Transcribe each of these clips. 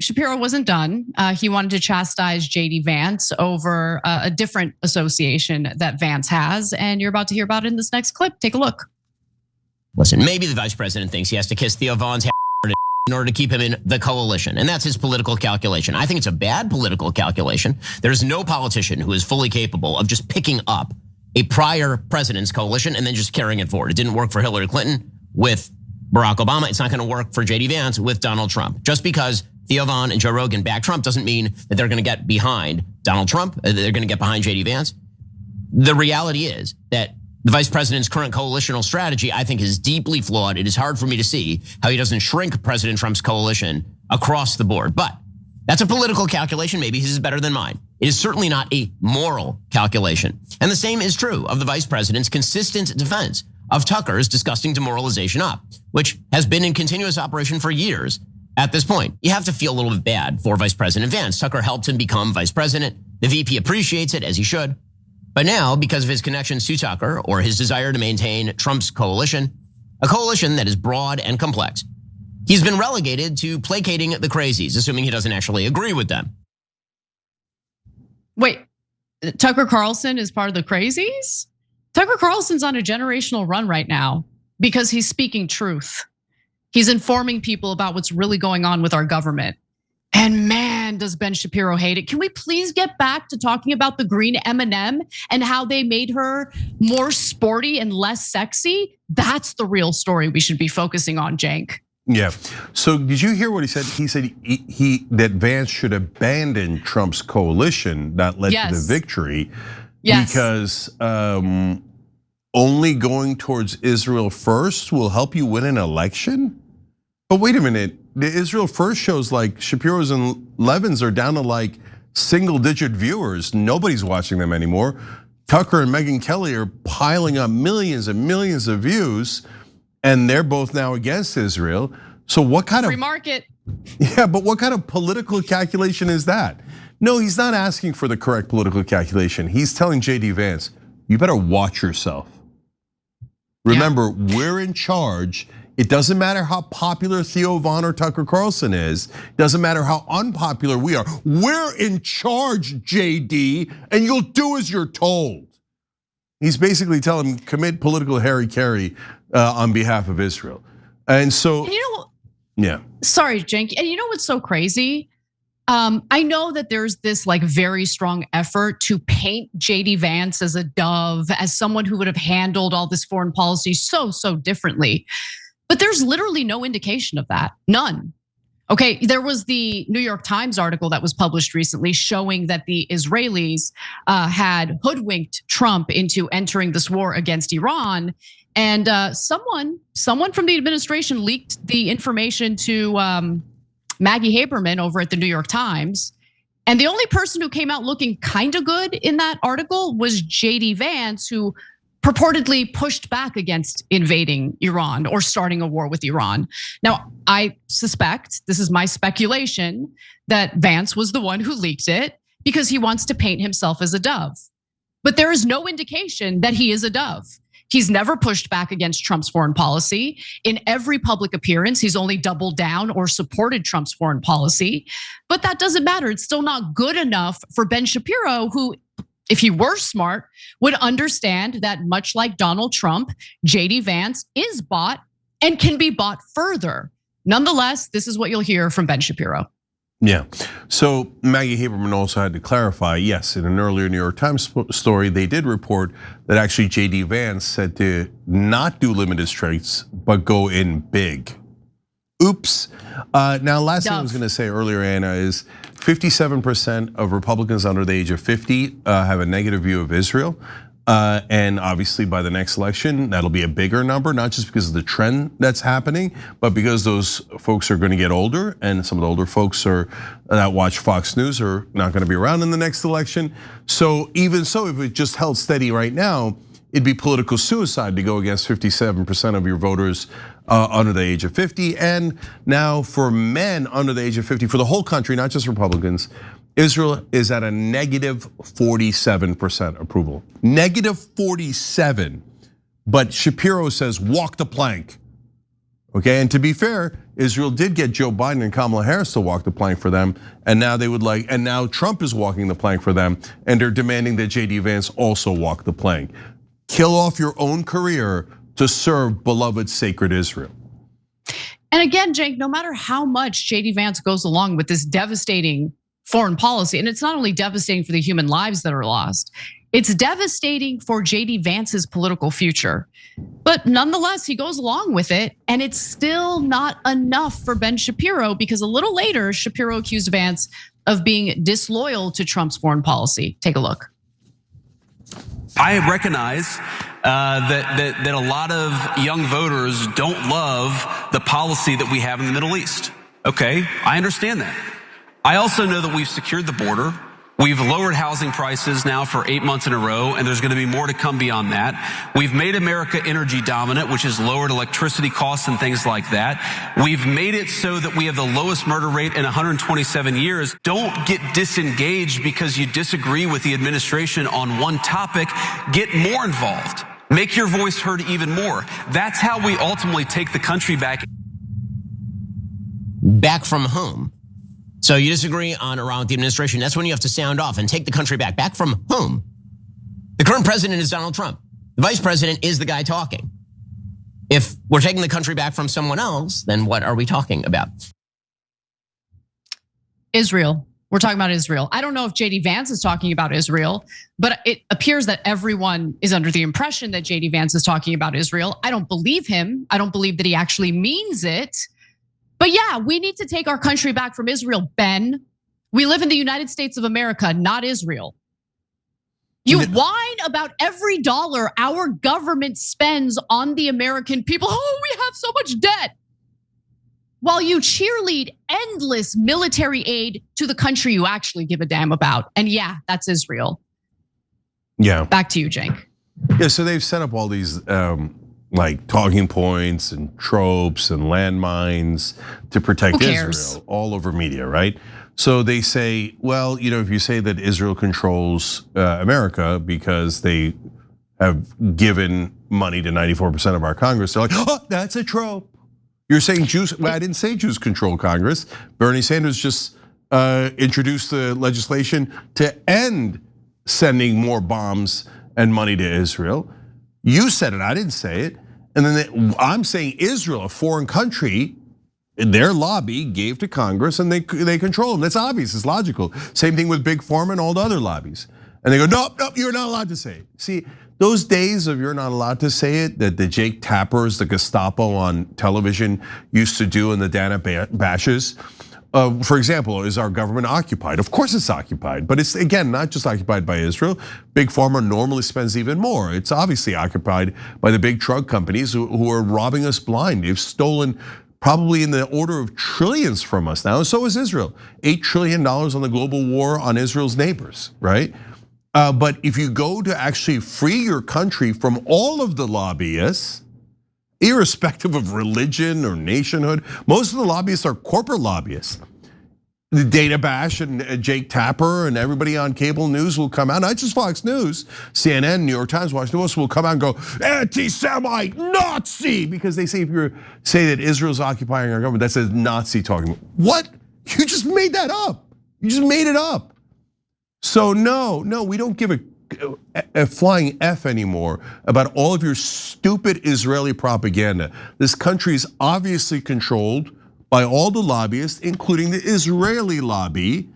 Shapiro wasn't done. He wanted to chastise JD Vance over a different association that Vance has. And you're about to hear about it in this next clip. Take a look. Listen, maybe the vice president thinks he has to kiss Theo Vaughn's in order to keep him in the coalition. And that's his political calculation. I think it's a bad political calculation. There's no politician who is fully capable of just picking up a prior president's coalition and then just carrying it forward. It didn't work for Hillary Clinton with Barack Obama. It's not going to work for JD Vance with Donald Trump. Just because Theo Vaughn and Joe Rogan back Trump doesn't mean that they're going to get behind Donald Trump. They're going to get behind JD Vance. The reality is that the vice president's current coalitional strategy, I think, is deeply flawed. It is hard for me to see how he doesn't shrink President Trump's coalition across the board. But that's a political calculation. Maybe his is better than mine. It is certainly not a moral calculation. And the same is true of the vice president's consistent defense of Tucker's disgusting demoralization op, which has been in continuous operation for years at this point. You have to feel a little bit bad for Vice President Vance. Tucker helped him become vice president. The VP appreciates it, as he should. But now, because of his connections to Tucker or his desire to maintain Trump's coalition, a coalition that is broad and complex, he's been relegated to placating the crazies, assuming he doesn't actually agree with them. Wait, Tucker Carlson is part of the crazies? Tucker Carlson's on a generational run right now because he's speaking truth. He's informing people about what's really going on with our government. And man, does Ben Shapiro hate it. Can we please get back to talking about the green M&M and how they made her more sporty and less sexy? That's the real story we should be focusing on, Cenk. Yeah. So did you hear what he said? He said that Vance should abandon Trump's coalition that led to the victory. Yes. Because only going towards Israel first will help you win an election? But wait a minute. The Israel First shows like Shapiro's and Levin's are down to like single-digit viewers. Nobody's watching them anymore. Tucker and Megyn Kelly are piling up millions and millions of views, and they're both now against Israel. So what kind of free market? Yeah, but what kind of political calculation is that? No, he's not asking for the correct political calculation. He's telling JD Vance, you better watch yourself. Remember, we're in charge. It doesn't matter how popular Theo Vaughn or Tucker Carlson is. It doesn't matter how unpopular we are. We're in charge, JD, and you'll do as you're told. He's basically telling him, commit political hara-kiri on behalf of Israel. And so, yeah. Sorry, Cenk. And you know what's so crazy? I know that there's this like very strong effort to paint JD Vance as a dove, as someone who would have handled all this foreign policy so differently. But there's literally no indication of that, none. Okay, there was the New York Times article that was published recently showing that the Israelis had hoodwinked Trump into entering this war against Iran. And someone from the administration leaked the information to Maggie Haberman over at the New York Times. And the only person who came out looking kind of good in that article was JD Vance, who purportedly pushed back against invading Iran or starting a war with Iran. Now, I suspect, this is my speculation, that Vance was the one who leaked it because he wants to paint himself as a dove. But there is no indication that he is a dove. He's never pushed back against Trump's foreign policy. In every public appearance, he's only doubled down or supported Trump's foreign policy. But that doesn't matter. It's still not good enough for Ben Shapiro, who, if he were smart, would understand that much like Donald Trump, JD Vance is bought and can be bought further. Nonetheless, this is what you'll hear from Ben Shapiro. Yeah, so Maggie Haberman also had to clarify, yes, in an earlier New York Times story, they did report that actually JD Vance said to not do limited strikes, but go in big. Oops. Now, last thing I was gonna say earlier, Anna, is 57% of Republicans under the age of 50 have a negative view of Israel. And obviously by the next election, that'll be a bigger number, not just because of the trend that's happening, but because those folks are gonna get older, and some of the older folks that watch Fox News are not gonna be around in the next election. So even so, if it just held steady right now, it'd be political suicide to go against 57% of your voters under the age of 50. And now for men under the age of 50, for the whole country, not just Republicans, Israel is at a negative 47% approval. Negative 47, but Shapiro says walk the plank. Okay, and to be fair, Israel did get Joe Biden and Kamala Harris to walk the plank for them, and now now Trump is walking the plank for them, and they're demanding that JD Vance also walk the plank. Kill off your own career to serve beloved sacred Israel. And again, Jake, no matter how much JD Vance goes along with this devastating foreign policy, and it's not only devastating for the human lives that are lost, it's devastating for JD Vance's political future. But nonetheless, he goes along with it, and it's still not enough for Ben Shapiro, because a little later, Shapiro accused Vance of being disloyal to Trump's foreign policy. Take a look. I recognize that a lot of young voters don't love the policy that we have in the Middle East. Okay, I understand that. I also know that we've secured the border. We've lowered housing prices now for 8 months in a row, and there's going to be more to come beyond that. We've made America energy dominant, which has lowered electricity costs and things like that. We've made it so that we have the lowest murder rate in 127 years. Don't get disengaged because you disagree with the administration on one topic. Get more involved. Make your voice heard even more. That's how we ultimately take the country back. Back from whom? So you disagree around with the administration. That's when you have to sound off and take the country back. Back from whom? The current president is Donald Trump. The vice president is the guy talking. If we're taking the country back from someone else, then what are we talking about? Israel. We're talking about Israel. I don't know if JD Vance is talking about Israel, but it appears that everyone is under the impression that JD Vance is talking about Israel. I don't believe him. I don't believe that he actually means it. But yeah, we need to take our country back from Israel, Ben. We live in the United States of America, not Israel. You whine about every dollar our government spends on the American people. Oh, we have so much debt. While you cheerlead endless military aid to the country you actually give a damn about. And yeah, that's Israel. Yeah. Back to you, Jake. Yeah, so they've set up all these like talking points and tropes and landmines to protect Israel all over media, right? So they say, well, if you say that Israel controls America because they have given money to 94% of our Congress, they're like, oh, that's a trope. You're saying Jews, well, I didn't say Jews control Congress. Bernie Sanders just introduced the legislation to end sending more bombs and money to Israel. You said it, I didn't say it. And then I'm saying Israel, a foreign country, their lobby gave to Congress and they control them. That's obvious, it's logical. Same thing with Big Pharma and all the other lobbies. And they go, nope, you're not allowed to say it. See, those days of you're not allowed to say it, that the Jake Tappers, the Gestapo on television used to do in the Dana bashes. For example, is our government occupied? Of course it's occupied, but it's again, not just occupied by Israel. Big Pharma normally spends even more. It's obviously occupied by the big drug companies who are robbing us blind. They've stolen probably in the order of trillions from us now, and so is Israel. $8 trillion on the global war on Israel's neighbors, right? But if you go to actually free your country from all of the lobbyists, irrespective of religion or nationhood, most of the lobbyists are corporate lobbyists. The Dana Bash and Jake Tapper and everybody on cable news will come out, not just Fox News, CNN, New York Times, Washington Post will come out and go, anti-Semite, Nazi, because they say if you say that Israel's occupying our government, that says Nazi talking. What? You just made that up. You just made it up. So no, we don't give a flying F anymore about all of your stupid Israeli propaganda. This country is obviously controlled by all the lobbyists, including the Israeli lobby,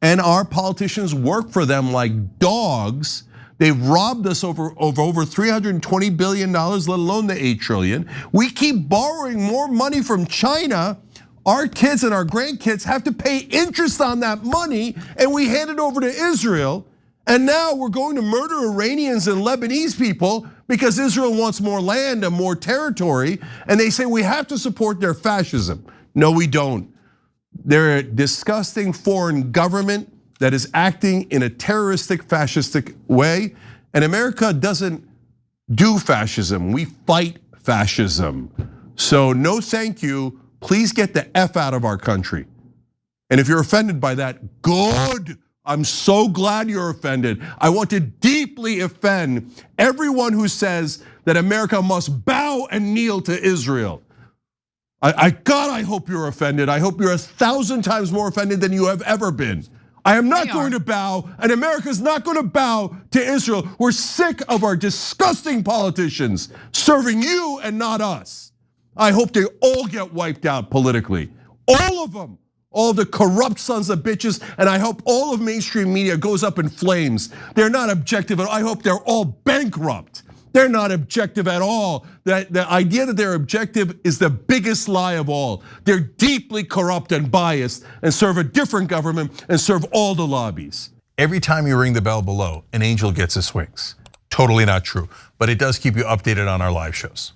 and our politicians work for them like dogs. They've robbed us over $320 billion, let alone the $8 trillion. We keep borrowing more money from China. Our kids and our grandkids have to pay interest on that money, and we hand it over to Israel. And now we're going to murder Iranians and Lebanese people because Israel wants more land and more territory. And they say we have to support their fascism. No, we don't. They're a disgusting foreign government that is acting in a terroristic, fascistic way. And America doesn't do fascism. We fight fascism. So no thank you. Please get the F out of our country. And if you're offended by that, good. I'm so glad you're offended. I want to deeply offend everyone who says that America must bow and kneel to Israel. God, I hope you're offended. I hope you're 1,000 times more offended than you have ever been. I am not going to bow, and America's not going to bow to Israel. We're sick of our disgusting politicians serving you and not us. I hope they all get wiped out politically. All of them. All the corrupt sons of bitches, and I hope all of mainstream media goes up in flames. They're not objective, and I hope they're all bankrupt. They're not objective at all. The idea that they're objective is the biggest lie of all. They're deeply corrupt and biased and serve a different government and serve all the lobbies. Every time you ring the bell below, an angel gets his wings. Totally not true, but it does keep you updated on our live shows.